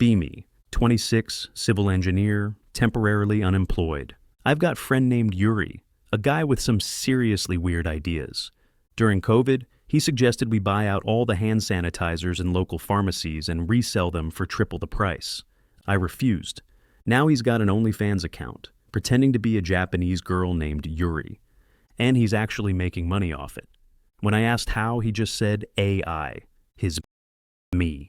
Be me, 26, civil engineer, temporarily unemployed. I've got friend named Yuri, a guy with some seriously weird ideas. During COVID, he suggested we buy out all the hand sanitizers in local pharmacies and resell them for triple the price. I refused. Now he's got an OnlyFans account, pretending to be a Japanese girl named Yuri. And he's actually making money off it. When I asked how, he just said AI, his me.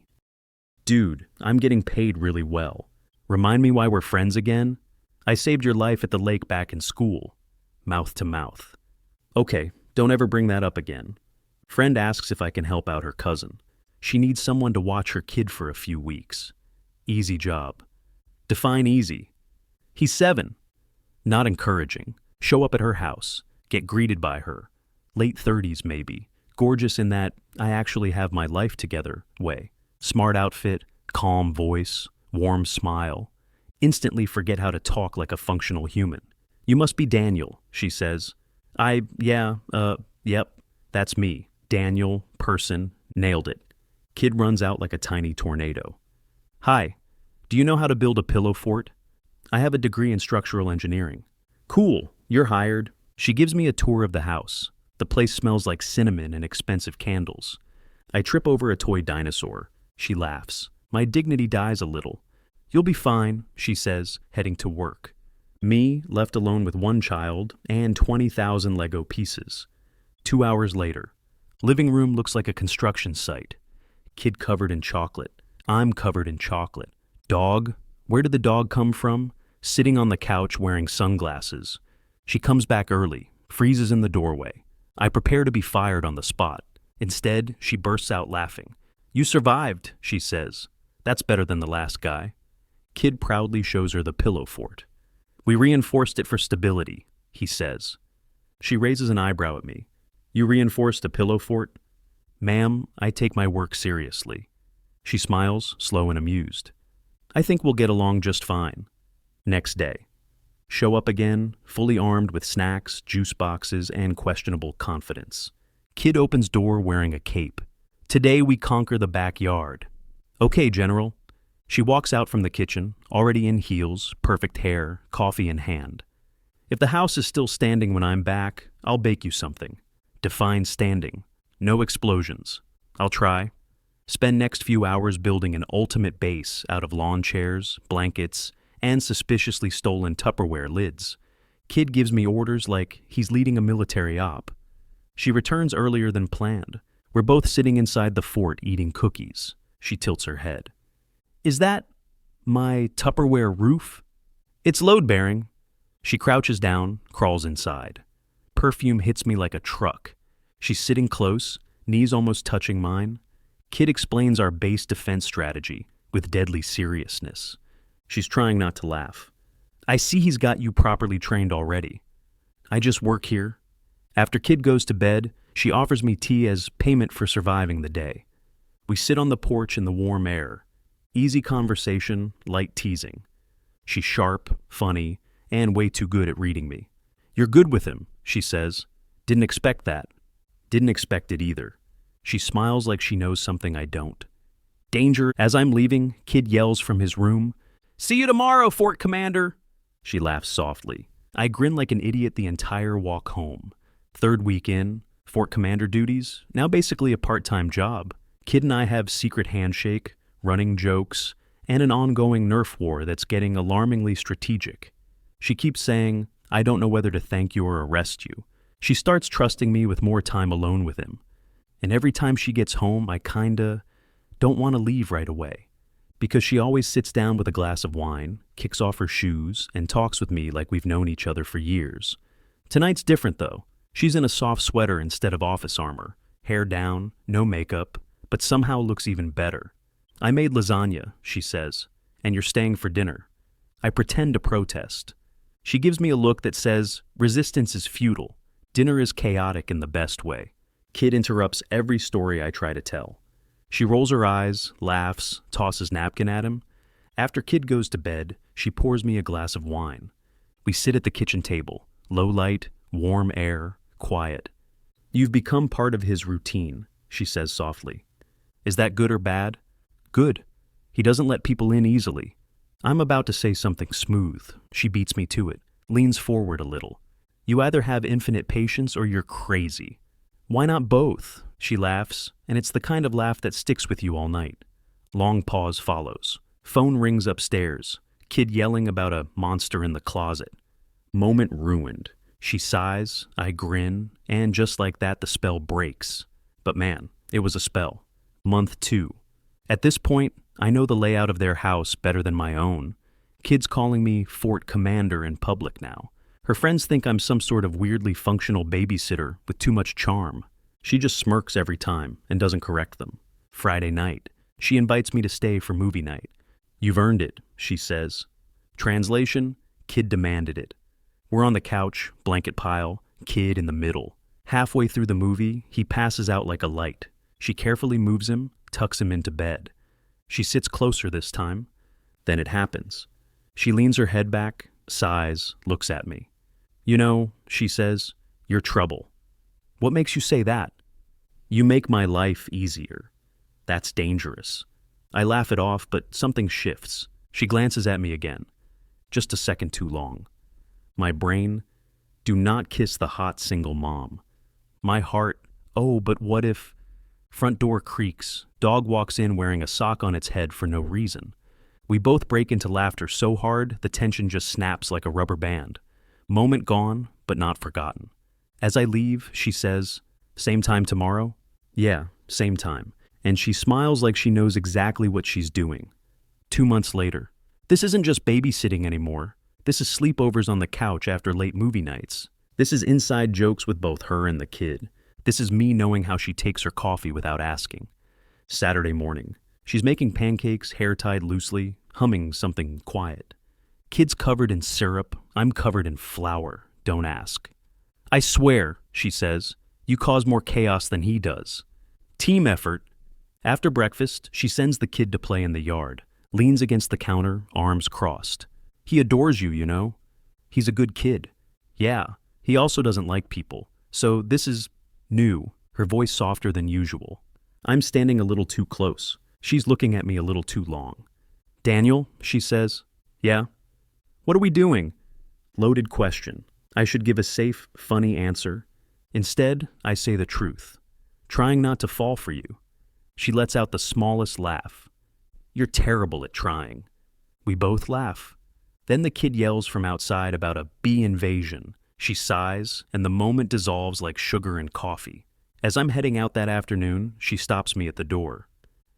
Dude, I'm getting paid really well. Remind me why we're friends again? I saved your life at the lake back in school. Mouth to mouth. Okay, don't ever bring that up again. Friend asks if I can help out her cousin. She needs someone to watch her kid for a few weeks. Easy job. Define easy. He's 7. Not encouraging. Show up at her house. Get greeted by her. Late 30s maybe. Gorgeous in that I actually have my life together way. Smart outfit, calm voice, warm smile. Instantly forget how to talk like a functional human. You must be Daniel, she says. Yep, that's me. Daniel, person, nailed it. Kid runs out like a tiny tornado. Hi, do you know how to build a pillow fort? I have a degree in structural engineering. Cool, you're hired. She gives me a tour of the house. The place smells like cinnamon and expensive candles. I trip over a toy dinosaur. She laughs. My dignity dies a little. You'll be fine, she says, heading to work. Me, left alone with one child and 20,000 Lego pieces. 2 hours later. Living room looks like a construction site. Kid covered in chocolate. I'm covered in chocolate. Dog? Where did the dog come from? Sitting on the couch wearing sunglasses. She comes back early, freezes in the doorway. I prepare to be fired on the spot. Instead, she bursts out laughing. You survived, she says. That's better than the last guy. Kid proudly shows her the pillow fort. We reinforced it for stability, he says. She raises an eyebrow at me. You reinforced a pillow fort? Ma'am, I take my work seriously. She smiles, slow and amused. I think we'll get along just fine. Next day. Show up again, fully armed with snacks, juice boxes, and questionable confidence. Kid opens door wearing a cape. Today we conquer the backyard. Okay, General. She walks out from the kitchen, already in heels, perfect hair, coffee in hand. If the house is still standing when I'm back, I'll bake you something. Define standing. No explosions. I'll try. Spend next few hours building an ultimate base out of lawn chairs, blankets, and suspiciously stolen Tupperware lids. Kid gives me orders like he's leading a military op. She returns earlier than planned. We're both sitting inside the fort eating cookies. She tilts her head. Is that my Tupperware roof? It's load-bearing. She crouches down, crawls inside. Perfume hits me like a truck. She's sitting close, knees almost touching mine. Kid explains our base defense strategy with deadly seriousness. She's trying not to laugh. I see he's got you properly trained already. I just work here. After Kid goes to bed, she offers me tea as payment for surviving the day. We sit on the porch in the warm air. Easy conversation, light teasing. She's sharp, funny, and way too good at reading me. You're good with him, she says. Didn't expect that. Didn't expect it either. She smiles like she knows something I don't. Danger. As I'm leaving, Kid yells from his room, See you tomorrow, Fort Commander. She laughs softly. I grin like an idiot the entire walk home. 3rd week in, Fort Commander duties, now basically a part-time job. Kid and I have secret handshake, running jokes, and an ongoing Nerf war that's getting alarmingly strategic. She keeps saying, I don't know whether to thank you or arrest you. She starts trusting me with more time alone with him. And every time she gets home, I kinda don't want to leave right away. Because she always sits down with a glass of wine, kicks off her shoes, and talks with me like we've known each other for years. Tonight's different though. She's in a soft sweater instead of office armor, hair down, no makeup, but somehow looks even better. I made lasagna, she says, and you're staying for dinner. I pretend to protest. She gives me a look that says, resistance is futile. Dinner is chaotic in the best way. Kid interrupts every story I try to tell. She rolls her eyes, laughs, tosses napkin at him. After Kid goes to bed, she pours me a glass of wine. We sit at the kitchen table, low light, warm air, quiet. You've become part of his routine, she says softly. Is that good or bad? Good. He doesn't let people in easily. I'm about to say something smooth. She beats me to it, leans forward a little. You either have infinite patience or you're crazy. Why not both? She laughs, and it's the kind of laugh that sticks with you all night. Long pause follows. Phone rings upstairs. Kid yelling about a monster in the closet. Moment ruined. She sighs, I grin, and just like that the spell breaks. But man, it was a spell. Month 2. At this point, I know the layout of their house better than my own. Kids calling me Fort Commander in public now. Her friends think I'm some sort of weirdly functional babysitter with too much charm. She just smirks every time and doesn't correct them. Friday night. She invites me to stay for movie night. You've earned it, she says. Translation, kid demanded it. We're on the couch, blanket pile, kid in the middle. Halfway through the movie, he passes out like a light. She carefully moves him, tucks him into bed. She sits closer this time. Then it happens. She leans her head back, sighs, looks at me. You know, she says, you're trouble. What makes you say that? You make my life easier. That's dangerous. I laugh it off, but something shifts. She glances at me again. Just a second too long. My brain, do not kiss the hot single mom. My heart, oh, but what if... Front door creaks. Dog walks in wearing a sock on its head for no reason. We both break into laughter so hard, the tension just snaps like a rubber band. Moment gone, but not forgotten. As I leave, she says, same time tomorrow? Yeah, same time. And she smiles like she knows exactly what she's doing. 2 months later. This isn't just babysitting anymore. This is sleepovers on the couch after late movie nights. This is inside jokes with both her and the kid. This is me knowing how she takes her coffee without asking. Saturday morning. She's making pancakes, hair tied loosely, humming something quiet. Kid's covered in syrup. I'm covered in flour. Don't ask. I swear, she says, you cause more chaos than he does. Team effort. After breakfast, she sends the kid to play in the yard, leans against the counter, arms crossed. He adores you, you know. He's a good kid. Yeah, he also doesn't like people. So this is new, her voice softer than usual. I'm standing a little too close. She's looking at me a little too long. Daniel, she says. Yeah? What are we doing? Loaded question. I should give a safe, funny answer. Instead, I say the truth. Trying not to fall for you. She lets out the smallest laugh. You're terrible at trying. We both laugh. Then the kid yells from outside about a bee invasion. She sighs, and the moment dissolves like sugar in coffee. As I'm heading out that afternoon, she stops me at the door.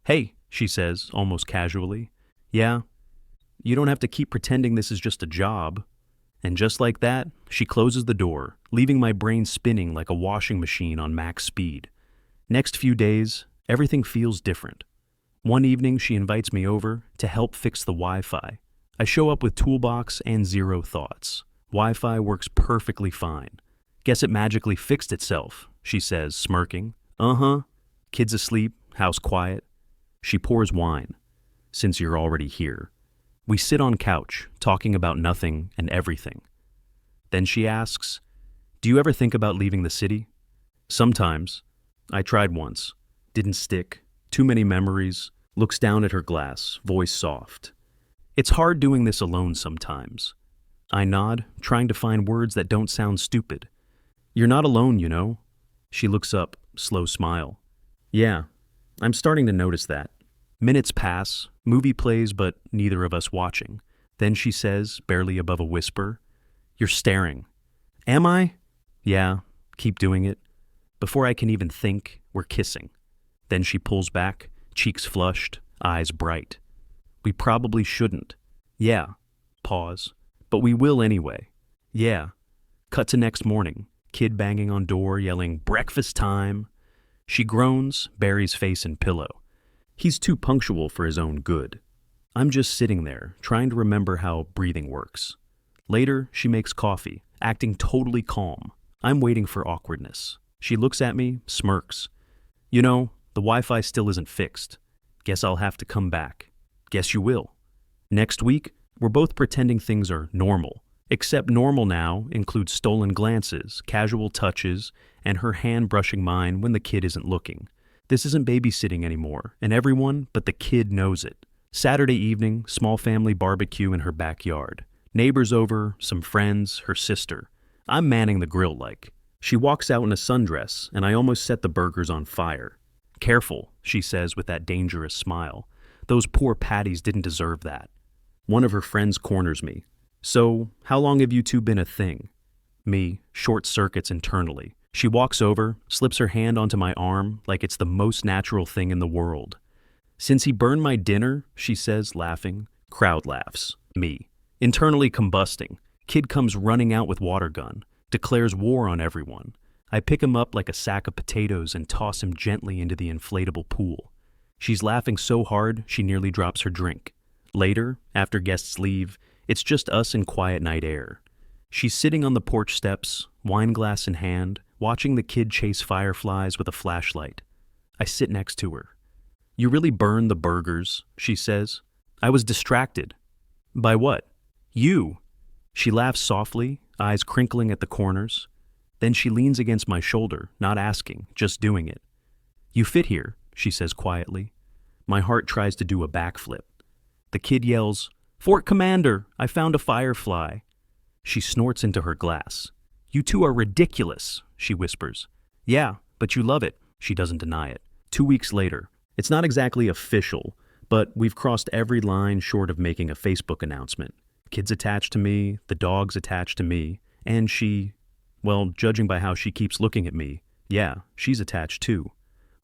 Hey, she says, almost casually. Yeah? You don't have to keep pretending this is just a job. And just like that, she closes the door, leaving my brain spinning like a washing machine on max speed. Next few days, everything feels different. One evening, she invites me over to help fix the Wi-Fi. I show up with toolbox and zero thoughts. Wi-Fi works perfectly fine. Guess it magically fixed itself, she says, smirking. Uh-huh. Kids asleep, house quiet. She pours wine. Since you're already here. We sit on couch, talking about nothing and everything. Then she asks, do you ever think about leaving the city? Sometimes. I tried once. Didn't stick. Too many memories. Looks down at her glass, voice soft. It's hard doing this alone sometimes. I nod, trying to find words that don't sound stupid. You're not alone, you know. She looks up, slow smile. Yeah, I'm starting to notice that. Minutes pass, movie plays, but neither of us watching. Then she says, barely above a whisper, you're staring. Am I? Yeah, keep doing it. Before I can even think, we're kissing. Then she pulls back, cheeks flushed, eyes bright. We probably shouldn't. Yeah. Pause. But we will anyway. Yeah. Cut to next morning. Kid banging on door, yelling, breakfast time. She groans, buries face in pillow. He's too punctual for his own good. I'm just sitting there, trying to remember how breathing works. Later, she makes coffee, acting totally calm. I'm waiting for awkwardness. She looks at me, smirks. You know, the Wi-Fi still isn't fixed. Guess I'll have to come back. Guess you will. Next week, we're both pretending things are normal. Except normal now includes stolen glances, casual touches, and her hand brushing mine when the kid isn't looking. This isn't babysitting anymore, and everyone but the kid knows it. Saturday evening, small family barbecue in her backyard. Neighbors over, some friends, her sister. I'm manning the grill like. She walks out in a sundress, and I almost set the burgers on fire. Careful, she says with that dangerous smile. Those poor patties didn't deserve that. One of her friends corners me. So, how long have you two been a thing? Me, short circuits internally. She walks over, slips her hand onto my arm like it's the most natural thing in the world. Since he burned my dinner, she says, laughing. Crowd laughs. Me. Internally combusting. Kid comes running out with water gun. Declares war on everyone. I pick him up like a sack of potatoes and toss him gently into the inflatable pool. She's laughing so hard she nearly drops her drink. Later, after guests leave, it's just us in quiet night air. She's sitting on the porch steps, wine glass in hand, watching the kid chase fireflies with a flashlight. I sit next to her. You really burned the burgers, she says. I was distracted. By what? You. She laughs softly, eyes crinkling at the corners. Then she leans against my shoulder, not asking, just doing it. You fit here, she says quietly. My heart tries to do a backflip. The kid yells, Fort Commander, I found a firefly. She snorts into her glass. You two are ridiculous, she whispers. Yeah, but you love it, she doesn't deny it. 2 weeks later. It's not exactly official, but we've crossed every line short of making a Facebook announcement. Kids attached to me, the dog's attached to me, and she, well, judging by how she keeps looking at me, yeah, she's attached too.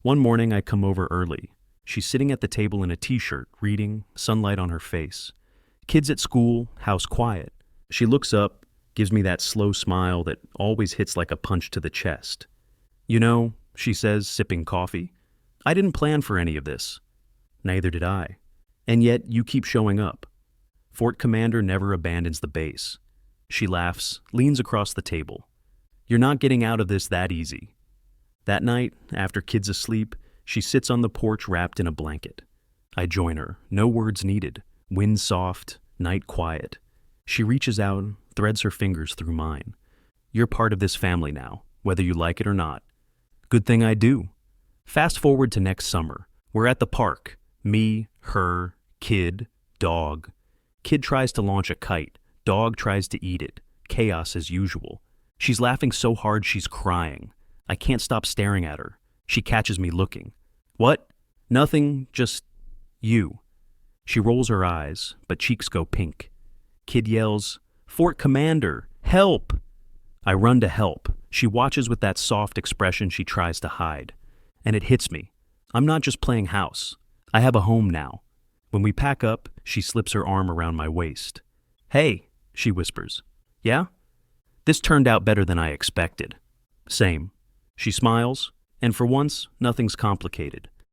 One morning I come over early. She's sitting at the table in a t-shirt, reading, sunlight on her face. Kids at school, house quiet. She looks up, gives me that slow smile that always hits like a punch to the chest. You know, she says, sipping coffee, I didn't plan for any of this. Neither did I. And yet you keep showing up. Fort Commander never abandons the base. She laughs, leans across the table. You're not getting out of this that easy. That night, after kids asleep, she sits on the porch wrapped in a blanket. I join her, no words needed. Wind soft, night quiet. She reaches out, threads her fingers through mine. You're part of this family now, whether you like it or not. Good thing I do. Fast forward to next summer. We're at the park. Me, her, kid, dog. Kid tries to launch a kite. Dog tries to eat it. Chaos as usual. She's laughing so hard she's crying. I can't stop staring at her. She catches me looking. What? Nothing, just you. She rolls her eyes, but cheeks go pink. Kid yells, Fort Commander, help! I run to help. She watches with that soft expression she tries to hide. And it hits me. I'm not just playing house. I have a home now. When we pack up, she slips her arm around my waist. Hey, she whispers. Yeah? This turned out better than I expected. Same. She smiles, and for once, nothing's complicated.